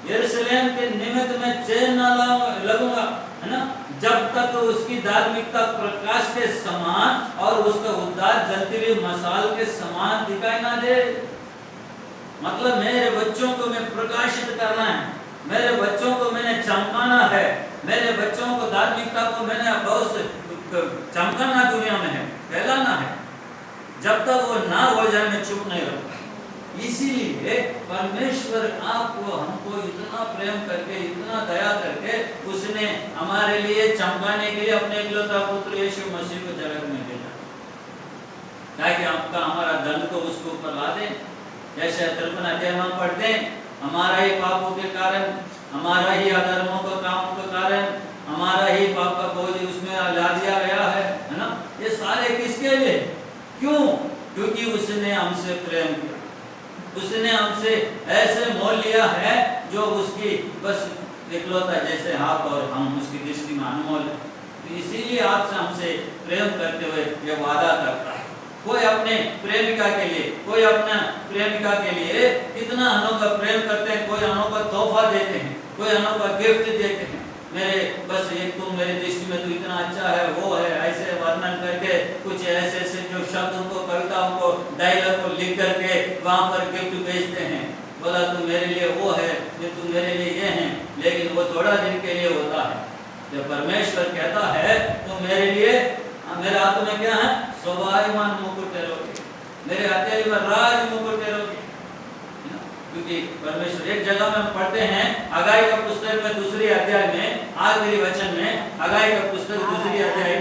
यरूशलेम के निमित्त में चैन न लगूंगा, है ना, जब तक उसकी धार्मिकता प्रकाश के समान और उसका उद्धार जलती हुई मशाल के समान दिखाई ना दे। मतलब मेरे बच्चों को मैं प्रकाशित करना है, मेरे बच्चों को मैंने चमकाना है, मेरे बच्चों को धार्मिकता को मैंने बहुत चमकाना दुनिया में है, फैलाना है। जब तक वो ना हो जाए मैं चुप नहीं रहूंगा। इसीलिए परमेश्वर आपको हमको इतना प्रेम करके, इतना दया करके उसने हमारे लिए चमकाने के लिए अपने इकलौता पुत्र यीशु मसीह को जगत में भेजा, ताकि आपका हमारा दंड को उसके ऊपर ला दे। जैसे 53 अध्याय में पढ़ते हैं, हमारा ही पापों के कारण, हमारा ही अधर्मों के कामों के कारण, हमारा ही पाप का बोझ उसमें ला दिया गया है ना। ये सारे किसके लिए? क्यों? क्योंकि उसने हमसे प्रेम किया, उसने हमसे ऐसे मोल लिया है जो उसकी बस इकलौता जैसे हाथ और हम उसकी दृष्टि में अनमोल है। तो इसीलिए आपसे हमसे प्रेम करते हुए ये वादा करता है। कोई अपने प्रेमिका के लिए, कोई अपना प्रेमिका के लिए कितना अनोखा प्रेम करते हैं, कोई अनोखा तोहफा देते हैं, कोई अनोखा गिफ्ट देते हैं। मेरे बस ये तुम मेरी दृष्टि में तो इतना अच्छा है, वो है, ऐसे वर्णन करके कुछ ऐसे ऐसे जो शब्द उनको, कविताओं को, डायलॉग को लिख करके वहां पर गिफ्ट भेजते हैं। बोला तुम मेरे लिए वो है, ये तुम मेरे लिए ये हैं, लेकिन वो थोड़ा दिन के लिए होता है। जब परमेश्वर कहता है तुम मेरे लिए, मेरे हाथ में क्या है? शोभायमान मुकुट ठहरोगे, मेरे हथेली में राज मुकुट ठहरोगे। क्योंकि परमेश्वर एक जगह में पढ़ते हैं हगाई का पुस्तक में 2 अध्याय में आखिरी वचन में, हगाई का पुस्तक 2 अध्याय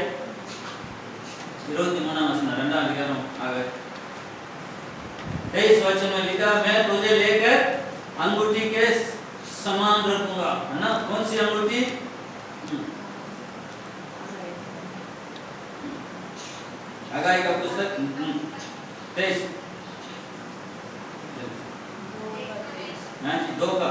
23 वचन में लिखा, मैं तुझे लेकर अंगूठी के समान रखूंगा, है ना। कौन सी अंगूठी? हगाई का पुस्तक 23 2 का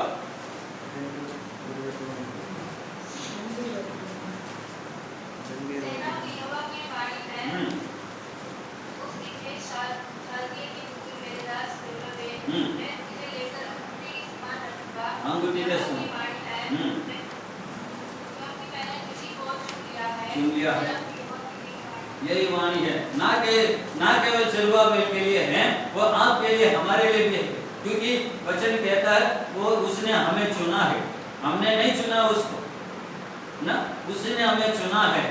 अंगूठी के चुन लिया है। यही वाणी है, ना केवल जरूरत के लिए है, वो आपके लिए, हमारे लिए भी है। क्योंकि वचन कहता है वो उसने हमें चुना है, हमने नहीं चुना उसको ना, उसने हमें चुना है।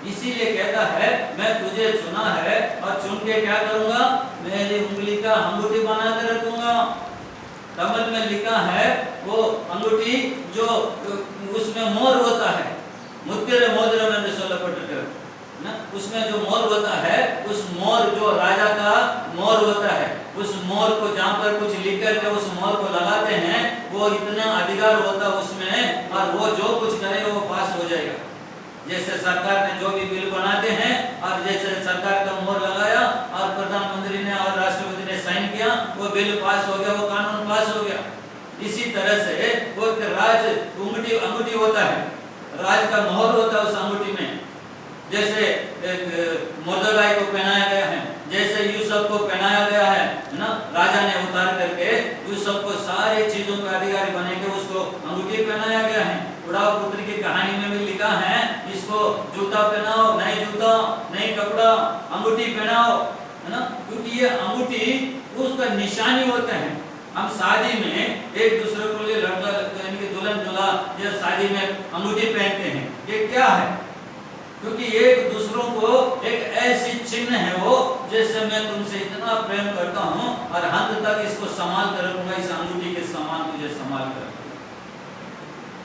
इसीलिए कहता है मैं तुझे चुना है और चुन के क्या करूंगा? मेरी उंगली का अंगूठी बना कर रखूंगा। तमिल में लिखा है वो अंगूठी जो उसमें मोर होता है, मुत्तिरे मोदिरम என்று சொல்லப்பட்டிருக்கிறது ना, उसमें जो मोर होता है, उस मोर जो राजा का मोर होता है, उस मोर को जहाँ पर कुछ लिख करके उस मोर को लगाते हैं, वो इतना अधिकार होता है उसमें, और वो जो कुछ करेगा वो पास हो जाएगा। जैसे सरकार ने जो भी बिल बनाते हैं और जैसे सरकार का मोहर लगाया और प्रधानमंत्री ने और राष्ट्रपति ने साइन किया, वो बिल पास हो गया, वो कानून पास हो गया। इसी तरह से वो राज अंगूठी होता है, राज का मोहर होता है उस अंगूठी में। जैसे मुर्दगाई को पहनाया गया है, जैसे यूसुफ को पहनाया गया है ना, राजा ने उतार करके यूसुफ को सारी चीजों का अधिकारी बने के उसको अंगूठी पहनाया गया है। उड़ाव पुत्र की कहानी में भी लिखा है, इसको जूता पहनाओ, नहीं जूता नहीं कपड़ा, अंगूठी पहनाओ, है ना। क्योंकि ये अंगूठी उसका निशानी होता है। हम शादी में एक दूसरे को लिए लड़का यानी कि दुल्हन दूल्हा जब शादी में अंगूठी पहनते हैं, ये क्या है? क्योंकि एक दूसरों को एक ऐसी चिन्ह है वो, जैसे मैं तुमसे इतना प्रेम करता हूँ और अंत तक इसको संभाल कर रखूंगा, इस अंगूठी के समान तुझे संभाल कर रखूंगा।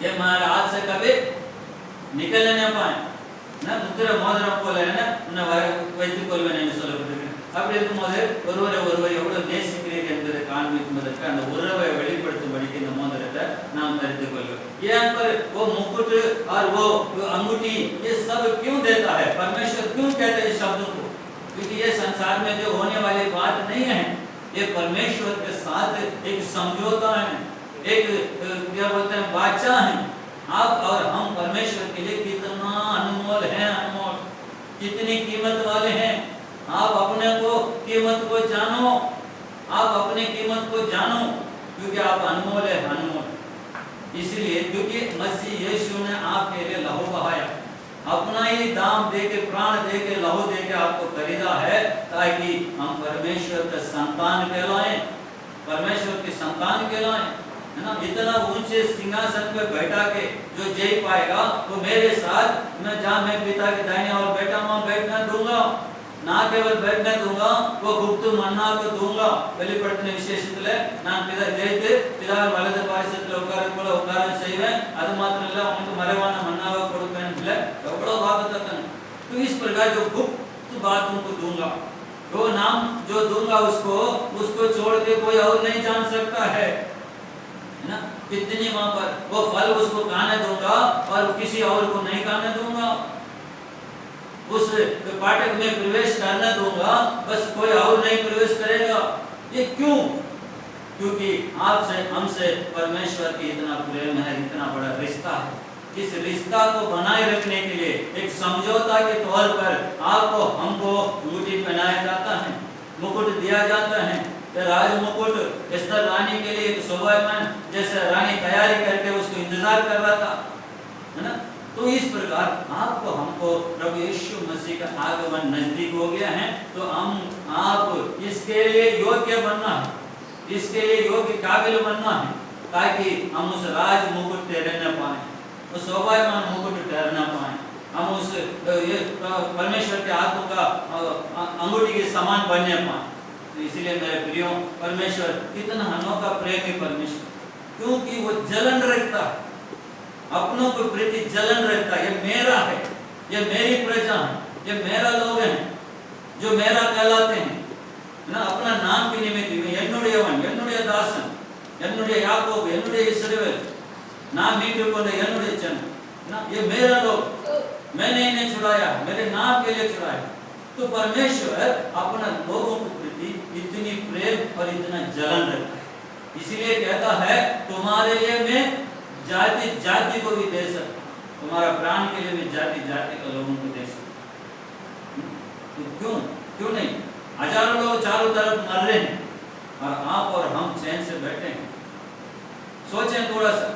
ये हमारे हाथ से कभी निकल नहीं पाए ना। दूसरे मोदर को लेना उन्हें वैद्य को लेने में सोलह அப்படி இருக்கும்போது ஒருவரை எவ்வளவு நேசிக்கிறீர்கள் என்பதை காண்பிப்பதற்கு அந்த உறவை வெளிப்படுத்தும்படிக்கு இந்த மோதிரத்தை நாம் தரித்துக் கொள்வோம்। यहाँ पर वो मुकुट और वो अंगूठी ये सब क्यों देता है? परमेश्वर क्यों कहते हैं इस शब्दों को? क्योंकि ये संसार में जो होने वाली बात नहीं है, ये परमेश्वर के साथ एक समझौता है, एक क्या बोलते हैं वाचा है। आप और हम परमेश्वर के लिए कितना अनमोल है, अनमोल, कितनी कीमत वाले हैं। आप अपने को कीमत को जानो, आप अपने कीमत को जानो, क्योंकि आप अनमोल है, अनमोल। मसीह यीशु ने आपके लिए लहू बहाया, अपना ही दाम दे के, प्राण दे के, लहू दे के आपको खरीदा है, ताकि हम परमेश्वर के संतान कहलाएं, परमेश्वर के संतान कहलाएं, है ना। इतना ऊंचे सिंहासन पे बैठा के जो जय पाएगा वो मेरे साथ, मैं जहाँ मैं पिता के दाहिने और बैठा वहाँ बैठना दूंगा, ना केवल बैठने दूंगा, वो गुप्त मन्ना को दूंगा। வெளிப்படுத்தின விசேஷத்துல நான் ஜெயித்து பிதாவின் வலது பாரிசத்துல உட்கார உட்கார செய்வேன், அது மாத்திரம் இல்ல உங்களுக்கு மறைவான மன்னாவை கொடுப்பேன், எவ்வளவு வாக்குத்தத்தம்। तो इस प्रकार जो गुप्त बात उनको दूंगा, वो नाम जो दूंगा उसको छोड़ के कोई और नहीं जान सकता है ना। कितनी वहां पर वो फल उसको खाने दूंगा और किसी और को नहीं खाने दूंगा, उस फाटक में प्रवेश करने दूंगा, बस कोई और नहीं प्रवेश करेगा। ये क्यों? क्योंकि आपसे हमसे परमेश्वर की इतना प्रेम है, इतना बड़ा रिश्ता है। इस रिश्ता को बनाए रखने के लिए एक समझौता के तौर पर आपको हमको अंगूठी पहनाया जाता है, मुकुट दिया जाता है। राज मुकुट एस्तर रानी के लिए एक शोभायमान जैसे रानी तैयारी करके उसको इंतजार कर रहा था, है ना। तो इस प्रकार आपको हमको प्रभु यीशु मसीह का आगमन नजदीक हो गया है, तो आप इसके लिए योग्य बनना है, इसके लिए योग्य काबिल बनना है, ताकि हम उस राज मुकुट ठहरने पाए, उस शोभायमान मुकुट ठहरना पाए, हम उस परमेश्वर के हाथों का अंगूठी के समान बनने पाए। तो इसलिए मेरे प्रियो, परमेश्वर कितना अनोखा प्रेमी परमेश्वर, क्योंकि वो जलन रखता है, अपनों के प्रति जलन रखता है। ये मेरा है, ये मेरी प्रजा है, ये मेरा लोग हैं, जो मेरा कहलाते हैं ना। अपना नाम के निमित्त என்னுடையவன், என்னுடைய தாசன், என்னுடைய யாக்கோபு, என்னுடைய இஸ்ரவேல், நான் மீட்டு கொண்ட என்னுடைய जन ना, ये मेरा लोग, मैंने इन्हें छुड़ाया, मेरे नाम के लिए छुड़ाया। तो परमेश्वर अपना लोगों के प्रति इतनी प्रेम और इतना जलन रखता है, इसलिए कहता है तुम्हारे लिए मैं जाति जाति को भी दे सकता, तुम्हारा प्राण के लिए मैं जाति जाति के लोगों को दे सकता। तो क्यों नहीं? हजारों लोग चारों तरफ मर रहे हैं और आप और हम चैन से बैठे हैं। सोचें थोड़ा सा,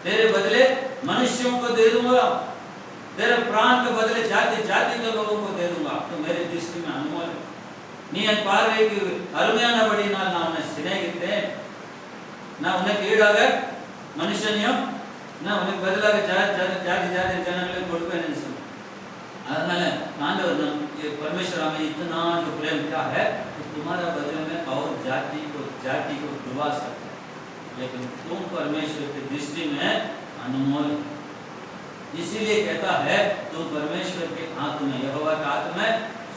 तेरे बदले मनुष्यों को दे दूंगा, तेरे प्राण के बदले जाति जाति के लोगों को दे दूंगा, तो मेरे दृष्टि में अनमोल है। ನೀನ್ ಪಾರ್ವೆಗೆ ಅರುಮೆಯಾನ ಬಡಿ ನಾನು ಅವನ ಸ್ನೇಹಿತೆ ನಾ ಅವನಿಗೆ ಈಡಾಗ ಮನುಷ್ಯನಿಯೋ ನಾ ಅವನಿಗೆ ಬದಲಾಗ ಜಾತಿ ಜನಗಳಿಗೆ ಕೊಡ್ಬೇನೆ ಅನಿಸ್ತು। आदमेले आंदोलन ये परमेश्वर हमें इतना जो प्रेम क्या है, तो तुम्हारा बदले में और जाति को डुबा सकता है, लेकिन तुम परमेश्वर की दृष्टि में अनमोल। इसीलिए कहता है तुम परमेश्वर के हाथ में, यहोवा के हाथ में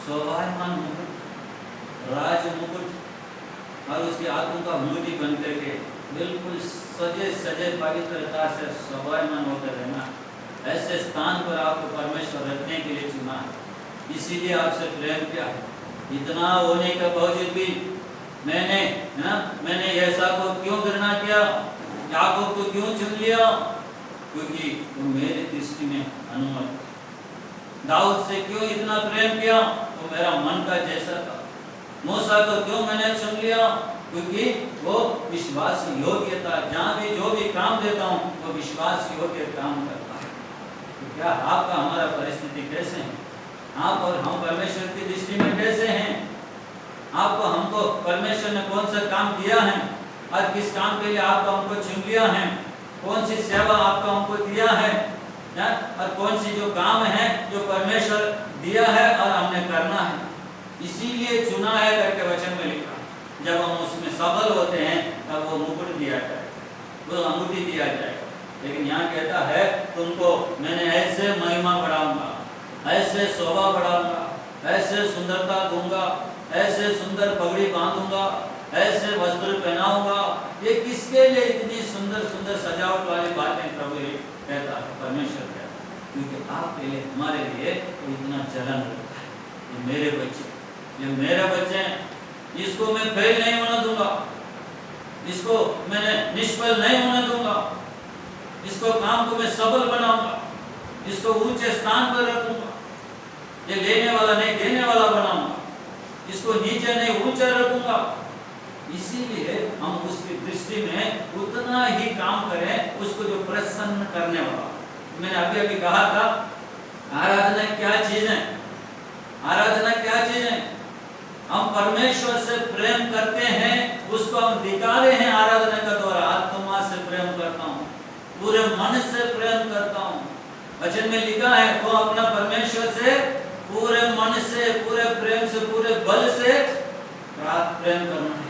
शोभायमान मुकुट, राज मुकुट और उसके हाथों का मूर्ति बन करके बिल्कुल सजे सजे पवित्रता से शोभायमान होकर रहना। ऐसे स्थान पर आपको परमेश्वर रखने के लिए चुना है, इसीलिए आपसे प्रेम किया है। इतना होने के बावजूद भी मैंने ऐसा को क्यों घृणा किया, याकूब को क्यों चुन लिया? क्योंकि वो मेरी दृष्टि में अनमोल। दाऊद से क्यों इतना प्रेम किया? वो मेरा मन का जैसा था। मूसा को क्यों मैंने चुन लिया? क्योंकि वो विश्वास योग्य था, जहाँ भी जो भी काम देता हूँ वो विश्वास योग्य काम करता है। तो क्या आपका हमारा परिस्थिति कैसे है? आप और हम परमेश्वर की दृष्टि में कैसे हैं? आपको हमको परमेश्वर ने कौन सा काम दिया है और किस काम के लिए आपको हमको चुन लिया है? कौन सी सेवा आपको हमको दिया है और कौन सी जो काम है जो परमेश्वर दिया है और हमने करना है, इसीलिए चुना है करके वचन में लिखा। जब हम उसमें सफल होते हैं तब वो मुकुट दिया जाएगा, वो अंगूठी दिया जाएगा। लेकिन यहाँ कहता है तुमको मैंने ऐसे महिमा बढ़ाऊंगा, ऐसे शोभा बढ़ाऊंगा, ऐसे सुंदरता दूंगा, ऐसे सुंदर पगड़ी बांधूंगा, ऐसे वस्त्र पहनाऊंगा। ये किसके लिए इतनी सुंदर सुंदर सजावट वाली बातें प्रभु कहता है, परमेश्वर कहता है, क्योंकि आपके लिए हमारे लिए तो इतना जलन रखता है। ये मेरे बच्चे हैं, इसको मैं फेल नहीं होने दूंगा, इसको मैंने निष्फल नहीं होने दूंगा, इसको काम को मैं सफल बनाऊंगा, इसको ऊंचे स्थान पर रखूंगा, ये लेने वाला नहीं देने वाला बनाऊंगा, इसको नीचे नहीं ऊंचा रखूंगा। इसीलिए हम उसकी दृष्टि में उतना ही काम करें, उसको जो प्रसन्न करने वाला। मैंने अभी अभी कहा था आराधना क्या चीज है, आराधना क्या चीज है। हम परमेश्वर से प्रेम करते हैं, उसको हम दिखा रहे हैं आराधना का द्वारा। आत्मा से प्रेम करता हूँ, पूरे मन से प्रेम करता हूँ। वचन में लिखा है वो अपना परमेश्वर से पूरे मन से, पूरे प्रेम से, पूरे बल से प्रेम करना है।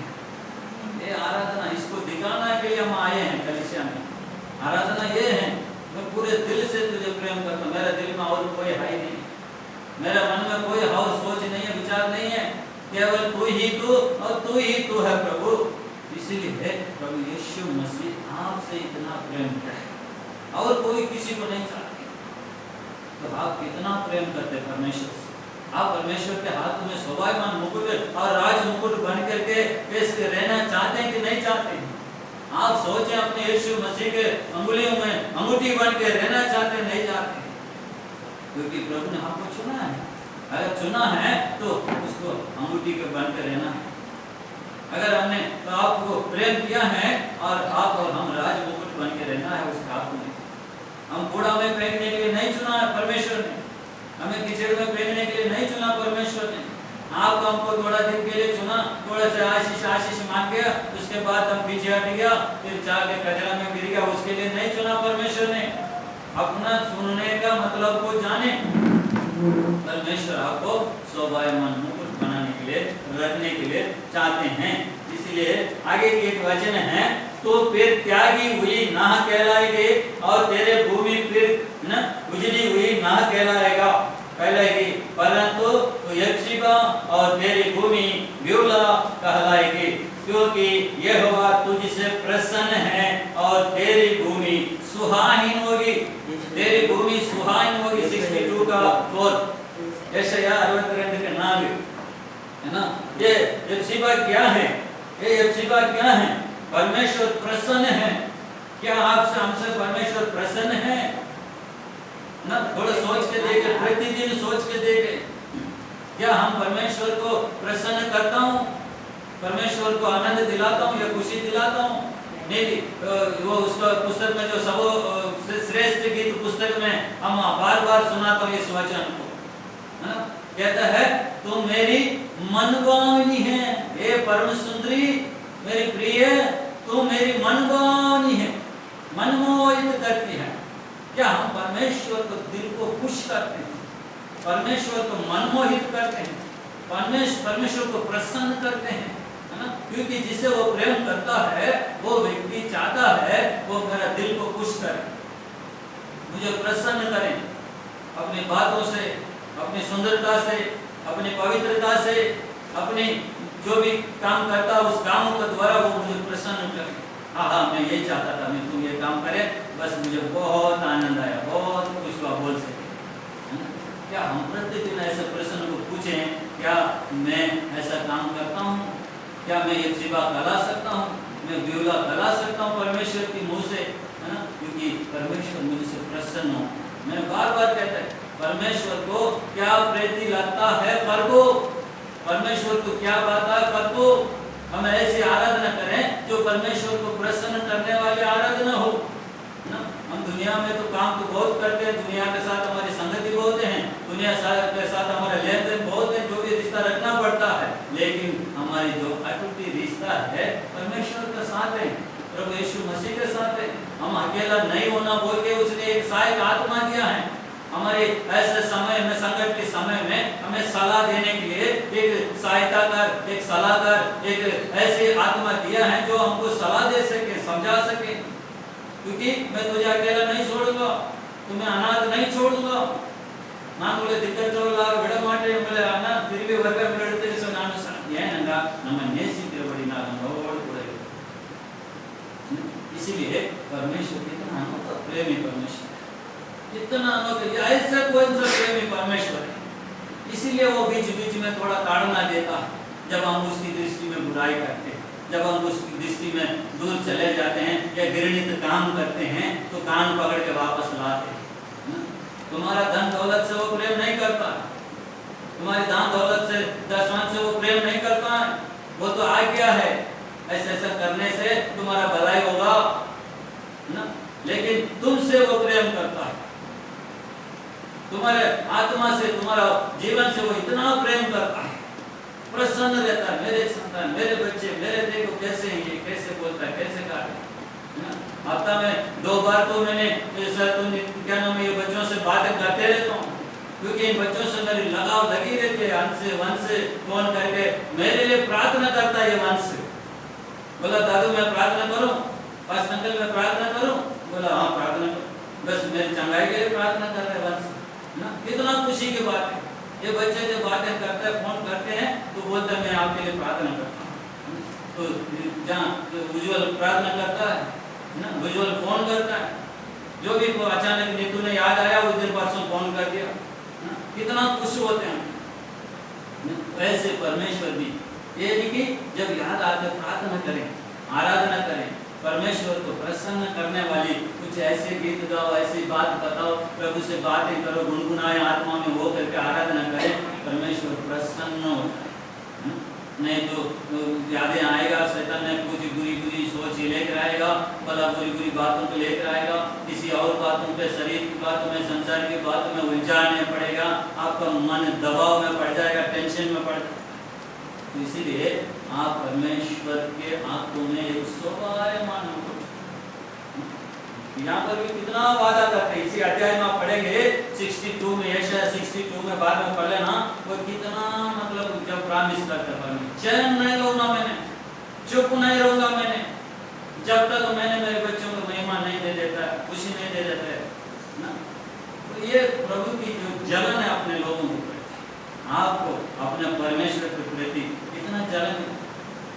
ये आराधना, इसको दिखाना के लिए हम आए हैं कलीसिया में। आराधना ये है मैं पूरे दिल से तुझे प्रेम करता हूँ, मेरे दिल में और कोई है नहीं, मेरे मन में कोई और सोच नहीं है, विचार नहीं है, केवल तू ही तू और तू ही तू है प्रभु। इसीलिए प्रभु यीशु मसीह आपसे इतना प्रेम करे और कोई किसी को नहीं चाहते। तो आप कितना प्रेम करते परमेश्वर से। आप परमेश्वर के हाथ में शोभायमान मुकुट और राज मुकुट बन करके इसके रहना चाहते हैं कि नहीं चाहते हैं? आप सोचें अपने यीशु मसीह के अंगुलियों में अंगूठी बन के रहना चाहते हैं, नहीं चाहते, क्योंकि प्रभु ने आपको चुना है। अगर चुना है तो उसको अंगूठी के बन के रहना है। अगर हमने तो आपको प्रेम किया है और आप और हम राज मुकुट बन के रहना है उसके हाथ में। हम कूड़ा में फेंकने के लिए नहीं चुना है परमेश्वर ने, हमें कीचड़ में फेंकने के लिए नहीं चुना परमेश्वर ने। आपको हमको थोड़ा दिन के लिए चुना, थोड़ा सा आशीष मांग गया, उसके बाद हम पीछे हट गया, फिर जाके कचरा में गिर गया, उसके लिए नहीं चुना परमेश्वर ने। अपना सुनने का मतलब को जाने। परमेश्वर आपको शोभायमान मुकुट बनाने के लिए, रखने के लिए चाहते हैं। इसलिए आगे की एक वचन है, तो फिर त्यागी हुई नाह कहलाएगी और तेरे भूमि फिर न उजड़ी हुई नाह कहलाएगा कहलाएगी, परंतु तो यक्षिबा और तेरी भूमि ब्यूला कहलाएगी, क्योंकि यहोवा तुझसे प्रसन्न है और तेरी भूमि सुहाहीन होगी। तेरी भूमि सुहाहीन होगी। 62 का 4 यशायाह 62 के 9 है ना। ये यक्षिबा क्या है? ये यक्षिबा क्या है? परमेश्वर प्रसन्न है। क्या आपसे हमसे परमेश्वर प्रसन्न है ना? थोड़ा सोच के देखे, प्रतिदिन सोच के देखे, क्या हम परमेश्वर को प्रसन्न करता हूँ, परमेश्वर को आनंद दिलाता हूँ या खुशी दिलाता हूँ? नहीं, वो उसका पुस्तक में जो सब श्रेष्ठ गीत पुस्तक में हम बार बार सुनाता हूँ इस वचन को, है ना। कहता है तुम मेरी मनभावनी है, हे परम सुंदरी मेरी प्रिय, तू मेरी मनभावनी है, मनमोहित करती है। क्या हम परमेश्वर को दिल को खुश करते हैं, परमेश्वर को मनमोहित करते हैं, परमेश्वर को प्रसन्न करते हैं, है ना। क्योंकि जिसे वो प्रेम करता है वो व्यक्ति चाहता है वो मेरा दिल को खुश करे, मुझे प्रसन्न करें अपनी बातों से, अपनी सुंदरता से, अपनी पवित्रता से, अपनी जो भी काम करता है उस काम के द्वारा वो मुझे प्रसन्न करे। हाँ, मैं ये चाहता था मैं तुम ये काम करे, बस मुझे बहुत आनंद आया, बहुत कुछ हुआ बोल सके। क्या हम प्रतिदिन ऐसे प्रश्न को पूछें, क्या मैं ऐसा काम करता हूँ? क्या मैं ये सेवा करा सकता हूँ, मैं ब्यूला करा सकता हूँ परमेश्वर की मुँह से, है ना। क्योंकि परमेश्वर मुझसे प्रसन्न हो। मैंने बार बार कहता है परमेश्वर को क्या प्रीति लगता है फल को, परमेश्वर को क्या बात है फल को। हम ऐसी आराधना करें जो परमेश्वर को प्रसन्न करने वाली आराधना हो ना। हम दुनिया में तो काम तो बहुत करते हैं, दुनिया के साथ हमारी संगति बहुत है, दुनिया के साथ हमारा लेन देन बहुत है, जो भी रिश्ता रखना पड़ता है, लेकिन हमारी जो अटूट रिश्ता है परमेश्वर के साथ है, प्रभु यीशु मसीह के साथ है। हम अकेला नहीं होना बोल के उसने एक सहायक आत्मा दिया है हमारे ऐसे समय में, संकट के समय में हमें सलाह देने के लिए एक सहायता कर, एक सलाहकार, एक ऐसी आत्मा दिया है जो हमको सलाह दे सके, समझा सके। क्योंकि मैं तुझे अकेला नहीं छोड़ूंगा, तुम्हें अनाथ नहीं छोड़ूंगा। ನಾನು ಒಳ್ಳೆ ದಿಕ್ಕಚ್ಚೋಲ್ಲ ಬಿಡಮಾಟೆ ಆಮೇಲೆ ಅನ್ನ ತಿರುಗಿ ವರ್ಗ ಬಿಡುತ್ತೆ ಸೊ ನಾನು ಏನಂಗ ನಮ್ಮ ನೇಸಿದ್ರಬಡಿ ನಾನು ನೋಡು ಕೂಡ इसीलिए परमेश्वर कितना अनोखा प्रेमी परमेश्वर है, कितना अनोखा, ऐसा कौन सा प्रेमी परमेश्वर है। इसीलिए वो बीच बीच में थोड़ा ताड़ना देता है जब हम उसकी दृष्टि में बुराई करते हैं, जब हम उसकी दृष्टि में दूर चले जाते हैं या घृणित काम करते हैं तो कान पकड़ के वापस लाते हैं। तुम्हारा धन दौलत से वो प्रेम नहीं करता, तुम्हारी दान दौलत से, दशवान से वो प्रेम नहीं करता है। वो तो आज्ञा है, ऐसा ऐसा करने से तुम्हारा भलाई होगा ना। लेकिन तुमसे वो प्रेम करता है, तुम्हारे आत्मा से, तुम्हारा जीवन से वो इतना प्रेम करता है, प्रसन्न रहता है। मेरे संतान, मेरे बच्चे, मेरे देखो कैसे हैं ये, कैसे बोलता है, कैसे कहा है ना। हफ्ता में 2 बार तो मैंने क्या नाम है, ये बच्चों से बातें करते रहता हूँ, क्योंकि इन बच्चों से मेरी लगाव लगी रहती है। वंश से फोन करके मेरे लिए प्रार्थना करता है। ये वंश बोला, दादू मैं प्रार्थना करूं, पास अंकल मैं प्रार्थना करूं, बोला हाँ प्रार्थना करो, बस मेरी चंगाई के लिए प्रार्थना कर रहे वंश ना। कितना खुशी की बात है। ये बच्चे जब बातें करते हैं, फोन करते हैं तो बोलते हैं मैं आपके लिए प्रार्थना करता हूँ। तो जहाँ उज्जवल प्रार्थना करता है ना, उज्जवल फोन करता है, जो भी अचानक नीतू ने याद आया उस दिन परसों फोन कर दिया, कितना खुश होते हैं। ऐसे परमेश्वर भी ये नहीं कि जब याद आते प्रार्थना करें, आराधना करें, परमेश्वर को प्रसन्न करने वाली कुछ ऐसे गीत गाओ, ऐसी बात बताओ, प्रभु से बातें करो, गुनगुनाए आत्मा में वो करके आराधना करें, परमेश्वर प्रसन्न होता है। नहीं तो यादें आएगा, शैतान ने कुछ बुरी बुरी सोच लेकर आएगा, भला बुरी बुरी बातों को लेकर आएगा, किसी और बातों पे, शरीर की बातों में, संसार की बातों में उलझाने पड़ेगा, आपका मन दबाव में पड़ जाएगा, टेंशन में पड़ जाएगा। तो इसीलिए आप परमेश्वर के आंखों में एक शोभायमान हो। यहाँ पर भी कितना वादा करते हैं, इसी अध्याय में आप पढ़ेंगे 62 में, यशायाह 62 में बाद में पढ़ लेना, वो कितना मतलब जब प्रॉमिस करते हैं, चैन नहीं लूंगा मैंने, चुप नहीं रहूंगा मैंने, जब तक मैंने मेरे बच्चों को महिमा नहीं दे देता, खुशी नहीं दे देता है ना। तो ये प्रभु की जो जलन है अपने लोगों के प्रति, आपको अपने परमेश्वर के प्रति कितना जलन है।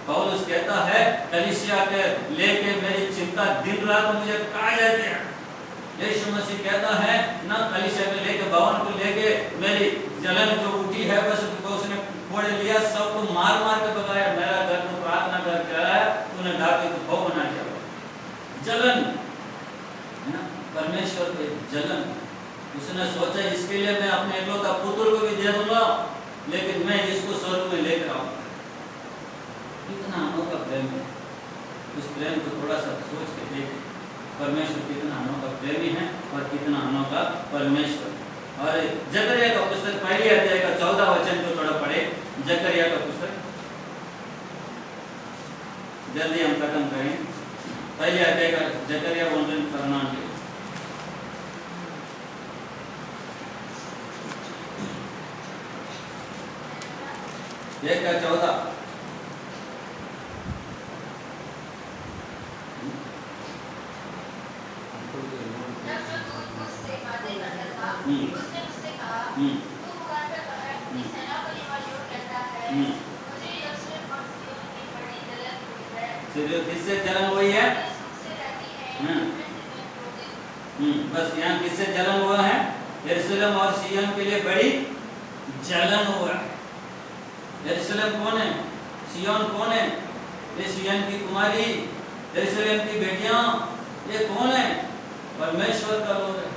पौलुस कहता है कलीसिया के लेके मेरी चिंता दिन रात मुझे खा जाती है। यीशु मसीह कहता है ना, कलीसिया के लेके, भवन को लेके मेरी जलन जो उठी है, बस उसने फोड़ लिया, सबको मार मार के भगाया, मेरा घर को प्रार्थना करके आया, तूने ढाके को भोग बना दिया। जलन है ना, परमेश्वर पे जलन। उसने सोचा इसके लिए मैं अपने इकलौता पुत्र को भी दे दूंगा, लेकिन मैं इसको स्वर्ग में लेकर आऊंगा। कितना अनोखा प्रेम है। उस प्रेम को थोड़ा सा सोच के देख, परमेश्वर कितना अनोखा प्रेमी है और कितना अनोखा परमेश्वर। और जकरिया का पुस्तक पहली अध्याय का 14 वचन को थोड़ा पढ़े। जकरिया का पुस्तक, जल्दी हम खत्म करें। पहले अध्याय का जकरिया वंदन करना के 1:14। उसने मुझसे कहा, तू पुकार कर कहा, अपनी सेना को निवास योग कहता है, मुझे यरूशलेम और सिय्योन की बड़ी जलन हुई है। किससे जलन हुई है? उससे रहती है, बस यहाँ किससे जलन हुआ है? यरूशलेम और सिय्योन के लिए बड़ी जलन हुआ है। यरूशलेम कौन है? सिय्योन कौन है? ये सिय्योन की कुमारी, यरूशलेम की बेटियां, ये कौन है? परमेश्वर का लोग है।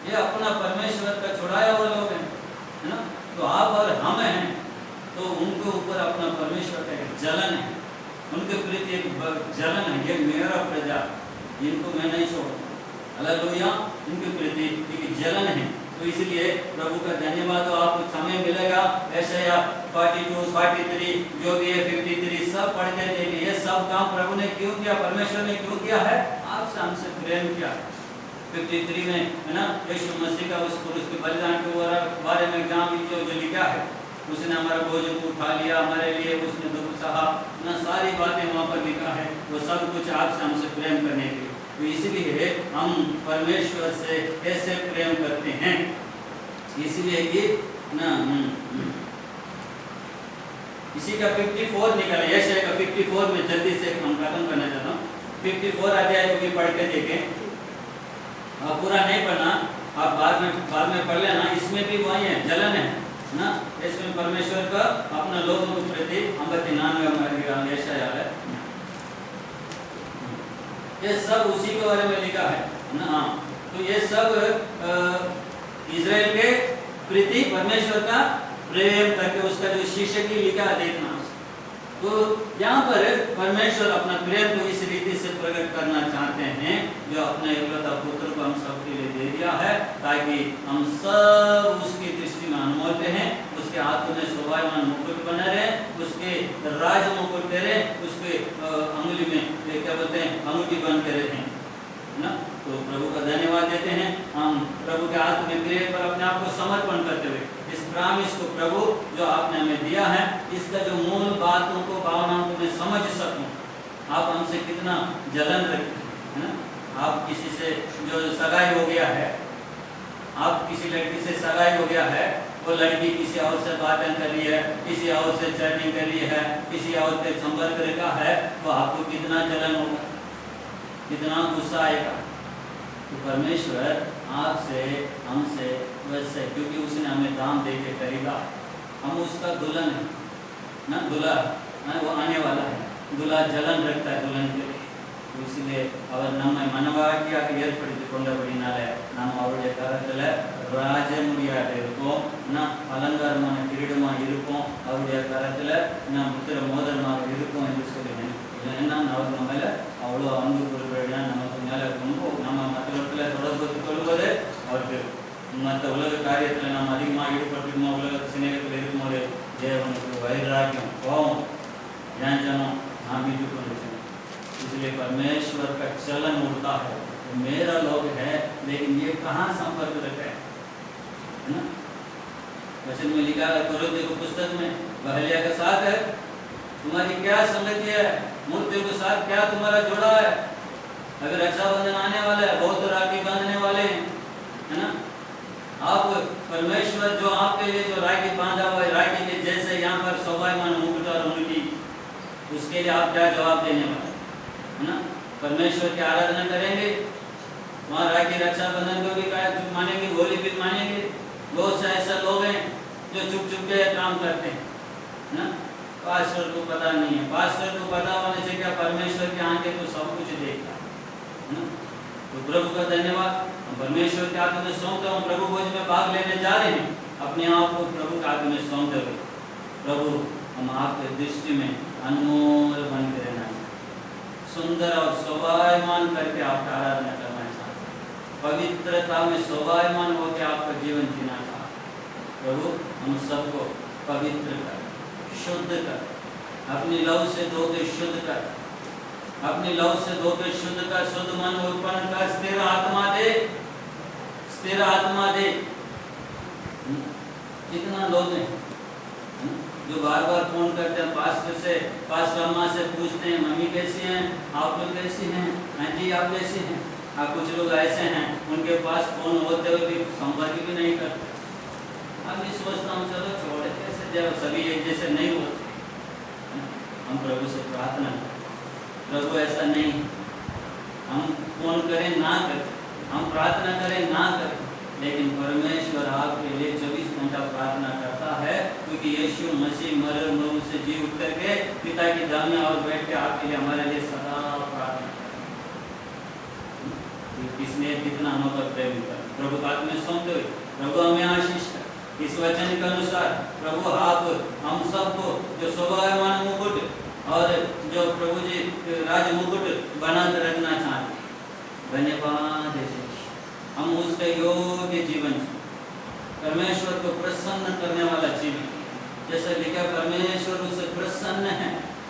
ये अपना परमेश्वर का छुड़ाया हुआ लोग हैं, है ना। तो आप और हम हैं, तो उनके ऊपर अपना परमेश्वर का एक जलन है, उनके प्रति एक जलन है। ये मेरा प्रजा, इनको मैं नहीं छोड़ूंगा। हालेलुया। इनके प्रति एक जलन है। तो इसलिए प्रभु का धन्यवाद हो। आपको समय मिलेगा, यशायाह 42, 43 जो भी है 53 सब पढ़ के देखिए। ये सब काम प्रभु ने क्यों किया, परमेश्वर ने क्यों किया है? आपसे हमसे प्रेम किया। 53 में है ना, यीशु मसीह का उस पुरुष के बलिदान के बारे में जहाँ भी जो लिखा है, उसने हमारा बोझ को उठा लिया, हमारे लिए उसने दुख सहा ना, सारी बातें वहाँ पर लिखा है। वो सब कुछ आपसे हमसे प्रेम करने के लिए। तो इसलिए हम परमेश्वर से कैसे प्रेम करते हैं, इसलिए कि ना इसी का 54 निकला। यशायाह का 54 में जल्दी से हम खत्म करना चाहता हूँ। 54 अध्याय को भी पढ़ के देखें। आप पूरा नहीं पढ़ना, आप बाद में पढ़ लेना। इसमें भी वही है, जलन है ना। इसमें परमेश्वर का अपना लोगों के प्रति 99 यशायाह है, ये सब उसी के बारे में लिखा है ना। तो ये सब इजराइल के प्रति परमेश्वर का प्रेम करके उसका जो शीर्षक ही लिखा है, देखना तो यहाँ पर परमेश्वर अपना प्रेम को इस रीति से प्रकट करना चाहते हैं, जो अपने एकलौता पुत्र को हम सबके लिए दे दिया है, ताकि हम सब उसकी दृष्टि में अनमोल हैं, उसके हाथ में शोभायमान मुकुट बने रहे, उसके राज मुकुट दे रहे, उसके अंगुली में क्या बोलते हैं अंगूठी बन के रहे ना। तो प्रभु का धन्यवाद देते हैं, हम प्रभु के हाथ में प्रेम पर अपने आप को समर्पण करते हुए इस प्रामिस को प्रभु जो आपने हमें दिया है, इसका जो मूल बातों को भावनाओं को मैं समझ सकूं। आप हमसे कितना जलन रखते हैं ना। आप किसी से जो सगाई हो गया है, आप किसी लड़की से सगाई हो गया है, वो लड़की किसी और से बातें कर रही है, किसी और से चैटिंग कर रही है, किसी और के संपर्क रखा है, तो आपको कितना जलन होगा, कितना गुस्सा आएगा। तो परमेश्वर आपसे हमसे वैसे, क्योंकि उसने हमें दाम दे के खरीदा, हम उसका दुल्हन है ना, दूल्हा वो आने वाला है, दूल्हा जलन रखता है दुल्हन के लिए। तो इसलिए अवर ನಮ್ಮ ಮನವಾಗಿಯಾಗಿ ಏರ್ಪಡಿಸಿಕೊಂಡವರಿನಾಲೆ ನಾವು அவருடைய கரத்துல ராஜமுடியாக இருப்போம், அலங்காரமான கிரீடமாக இருப்போம், அவருடைய கரத்துல முத்திர மோதிரமாக இருப்போம் என்று சொல்லுவேன். ஏன்னா அவர் நம்ம மேல அவ்வளோ அன்பு கொடுக்கிறா, நமக்கு மேல ரொம்ப நம்ம மற்றவர்களை தொடர்பு கொள்வது, அவருக்கு மற்ற உலக காரியத்தில் நாம் அதிகமாக ஈடுபட்டுருக்கோம், உலக சிநேகத்தில் இருக்கும்போது தேவனுக்கு வைராக்கியம் கோபம் व्यंजनों நாம் ईடுபட்டு, इसलिए परमेश्वर का चलन उड़ता है। तो मेरा लोग है, लेकिन ये कहाँ संपर्क रखा है ना। वचन में लिखा है कुरिन्थियों की पुस्तक में, बहलिया के साथ है तुम्हारी क्या संगति है, मूर्तियों के साथ क्या तुम्हारा जुड़ा है। अगर रक्षाबंधन आने वाला है, बहुत राखी बांधने वाले हैं, है ना। आप परमेश्वर जो आपके लिए जो राखी बांधा हुआ है, राखी के जैसे यहाँ पर शोभायमान मुकुट और उनकी, उसके लिए आप क्या जवाब देने वाले है ना। परमेश्वर की आराधना करेंगे, वहाँ राखी रक्षाबंधन को भी मानेंगे, होली भी मानेंगे। बहुत से ऐसे लोग हैं जो चुप चुप के काम करते हैं ना, पास्टर को पता नहीं है। पास्टर को पता होने से क्या, परमेश्वर के आंखें तो सब कुछ देखता है ना। तो प्रभु का धन्यवाद, हम परमेश्वर के हाथ में सौंपते हैं, प्रभु भोज में भाग लेने जा रहे हैं, अपने आप को प्रभु के हाथ में सौंपते हुए प्रभु हम आपके दृष्टि में अनमोल बन के रहना चाहिए, सुंदर और शोभायमान करके आपका आराधना करना चाहते हैं, पवित्रता में शोभायमान होकर आपका जीवन जीना चाहते हैं। प्रभु हम सबको पवित्र कर, शुद्ध कर, अपनी लहू से धो के शुद्ध कर, अपनी लहू से धो के शुद्ध कर, शुद्ध मन उत्पन्न कर, स्थिर आत्मा दे, स्थिर आत्मा दे। कितना लोग हैं जो बार बार फोन करते हैं पास्टर से, पास्टर अम्मा से पूछते हैं मम्मी कैसी हैं, आप लोग कैसी हैं, आंटी आप कैसी हैं। कुछ लोग ऐसे हैं उनके पास फोन होते हुए भी संपर्क भी नहीं करते। अब ये सोचता हूँ चलो छोड़े, कैसे जब सभी एक जैसे नहीं होते। हम प्रभु से प्रार्थना करें, प्रभु ऐसा नहीं, हम फोन करें ना करें, हम प्रार्थना करें ना करें, लेकिन परमेश्वर आपके लिए 24 घंटा प्रार्थना करता है, क्योंकि यीशु मसीह मरे मरु से जी उठ करके पिता की धाम में और बैठ के आपके लिए हमारे लिए सदा प्रार्थना करता। किसने कितना अनोखा प्रेम किया, प्रभु का हाथ में सौंपते हुए प्रभु हमें आशीष कर। इस वचन के अनुसार प्रभु आप हम सबको जो शोभायमान मुकुट और जो प्रभु जी राज मुकुट बना कर रखना चाहते, धन्यवाद। हम उसके योग्य जीवन, परमेश्वर को प्रसन्न करने वाला जीवन, जैसे लिखा परमेश्वर उससे प्रसन्न है।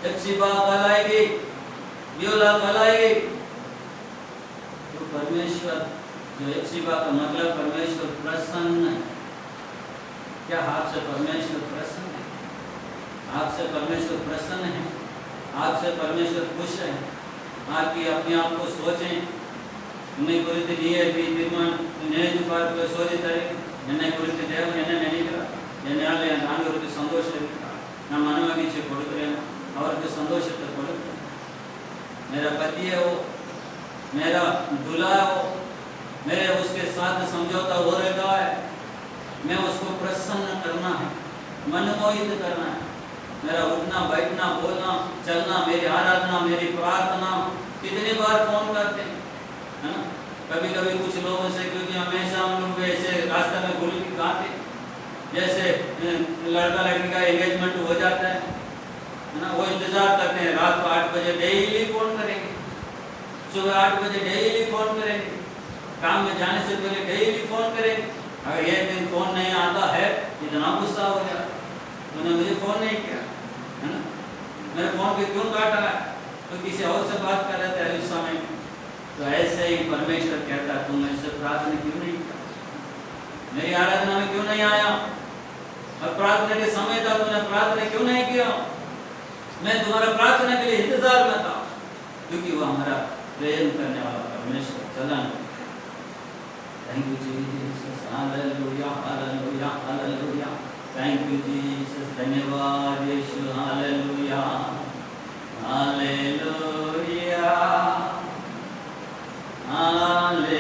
एप्सिबा कहलाएगी, ब्योला कहलाएगी। तो परमेश्वर जो एप्सिबा का मतलब परमेश्वर प्रसन्न है। क्या आपसे परमेश्वर प्रसन्न है? आपसे परमेश्वर प्रसन्न है, आपसे परमेश्वर खुश है। आपकी अपने आप को सोचें, नहीं कुरिति लिए भी तीर्मान ने दुपार को सोचितरे ಎಣ್ಣೆ ಕುರಿತು ದೇವರು ಎಣ್ಣೆ ನೆನೀಕರ ಎಣ್ಣೆ ಅಲ್ಲಿ ನಾನು ಅವರಿಗೆ ಸಂತೋಷ ನಮ್ಮ ಮನವಾಗಿ ಕೊಡುತ್ತೇನೆ, ಅವರಿಗೆ ಸಂತೋಷತೆ ಕೊಡುತ್ತೇನೆ। मेरा पति है वो, मेरा दूल्हा है वो, मेरे उसके साथ समझौता हो रखा है, मैं उसको प्रसन्न करना है, मनमोहित करना है। मेरा उठना बैठना बोलना चलना, मेरी आराधना मेरी प्रार्थना। कितनी बार फोन करते हैं है ना। कभी कभी कुछ लोगों से, क्योंकि हमेशा हम लोग ऐसे रास्ते में भूल के खाते, जैसे लड़का लड़की का एंगेजमेंट हो जाता है, है ना, वो इंतजार करते हैं। रात को 8 बजे डेली फोन करेंगे, सुबह 8 बजे डेली फोन करेंगे, काम में जाने से पहले डेली फोन करेंगे। अगर एक दिन फोन नहीं आता है, इतना गुस्सा हो गया, तूने मुझे फोन नहीं किया, है ना, मेरे फोन पे क्यों काटा है, तो किसी और से बात कर रहे थे उस समय में। तो ऐसे ही परमेश्वर कहता है, तुम मुझसे प्रार्थना क्यों नहीं किया, मेरी आराधना में क्यों नहीं आया, और प्रार्थना के समय था तूने प्रार्थना क्यों नहीं किया। मैं तुम्हारा प्रार्थना के लिए इंतजार में था, क्योंकि वो हमारा प्रेम करने वाला परमेश्वर चला। Thank you Jesus, hallelujah hallelujah hallelujah, thank you Jesus, धन्यवाद यीशु, हालेलुया हालेलुया हालेलुया।